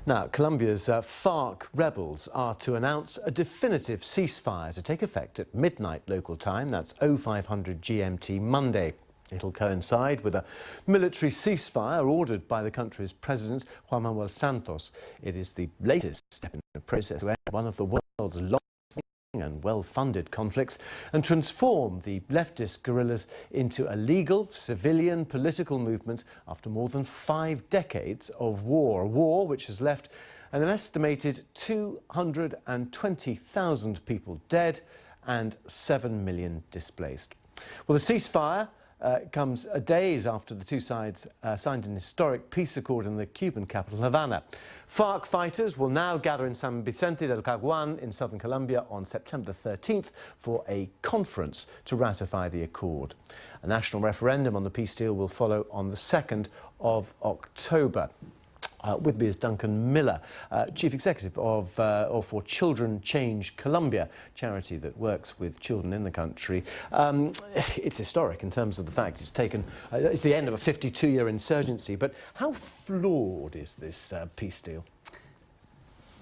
Now, Colombia's FARC rebels are to announce a definitive ceasefire to take effect at midnight local time. That's 0500 GMT Monday. It'll coincide with a military ceasefire ordered by the country's president, Juan Manuel Santos. It is the latest step in the process to end one of the world's longest and well-funded conflicts and transform the leftist guerrillas into a legal, civilian, political movement after more than 5 decades of war. A war which has left an estimated 220,000 people dead and 7 million displaced. Well, the ceasefire comes days after the two sides signed an historic peace accord in the Cuban capital, Havana. FARC fighters will now gather in San Vicente del Caguán in southern Colombia on September 13th for a conference to ratify the accord. A national referendum on the peace deal will follow on the 2nd of October. With me is Duncan Millar, Chief Executive of for Children Change Colombia, charity that works with children in the country. It's historic in terms of the fact it's the end of a 52-year insurgency, but how flawed is this peace deal?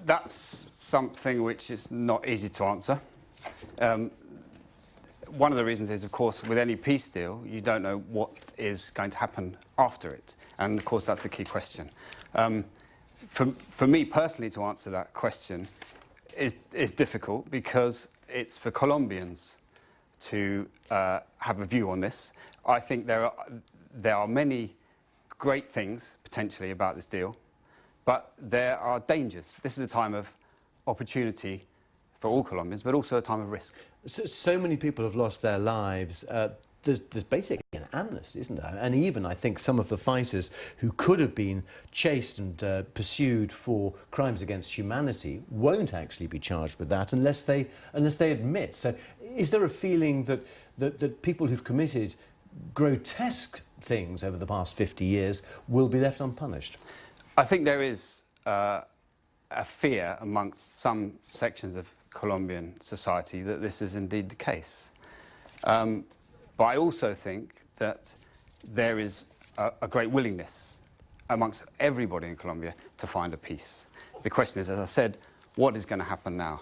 That's something which is not easy to answer. One of the reasons is, of course, with any peace deal, you don't know what is going to happen after it. And, of course, that's the key question. For me personally to answer that question is difficult because it's for Colombians to have a view on this. I think there are many great things, potentially, about this deal, but there are dangers. This is a time of opportunity for all Colombians, but also a time of risk. So many people have lost their lives. There's basically an amnesty, isn't there? And even, I think, some of the fighters who could have been chased and pursued for crimes against humanity won't actually be charged with that unless they admit. So is there a feeling that people who've committed grotesque things over the past 50 years will be left unpunished? I think there is a fear amongst some sections of Colombian society that this is indeed the case. But I also think that there is a great willingness amongst everybody in Colombia to find a peace. The question is, as I said, what is going to happen now?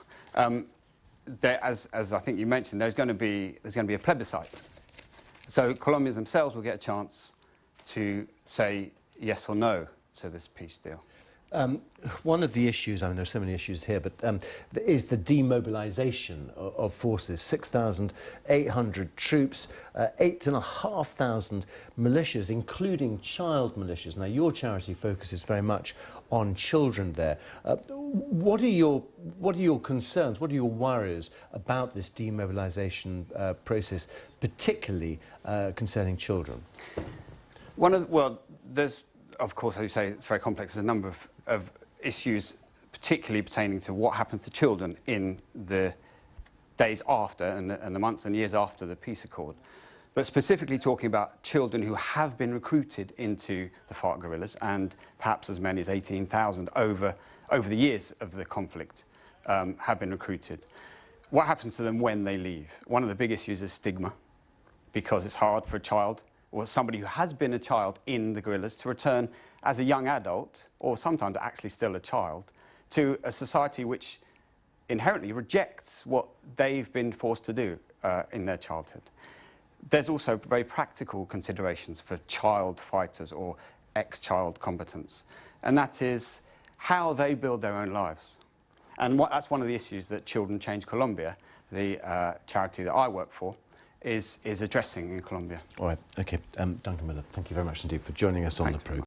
As I think you mentioned, there's going to be a plebiscite. So Colombians themselves will get a chance to say yes or no to this peace deal. One of the issues, I mean, there's so many issues here, but is the demobilisation of forces. 6,800 troops, 8,500 militias, including child militias. Now, your charity focuses very much on children there. What are your concerns? What are your worries about this demobilisation process, particularly concerning children? There's, of course, as you say, it's very complex. There's a number of issues, particularly pertaining to what happens to children in the days after and the months and years after the peace accord. But specifically talking about children who have been recruited into the FARC guerrillas, and perhaps as many as 18,000 over the years of the conflict have been recruited. What happens to them when they leave? One of the big issues is stigma, because it's hard for a child or somebody who has been a child in the guerrillas to return as a young adult, or sometimes actually still a child, to a society which inherently rejects what they've been forced to do in their childhood. There's also very practical considerations for child fighters or ex-child combatants, and that is how they build their own lives. And that's one of the issues that Children Change Colombia, the charity that I work for, is addressing in Colombia. All right, OK. Duncan Millar, thank you very much indeed for joining us on the programme.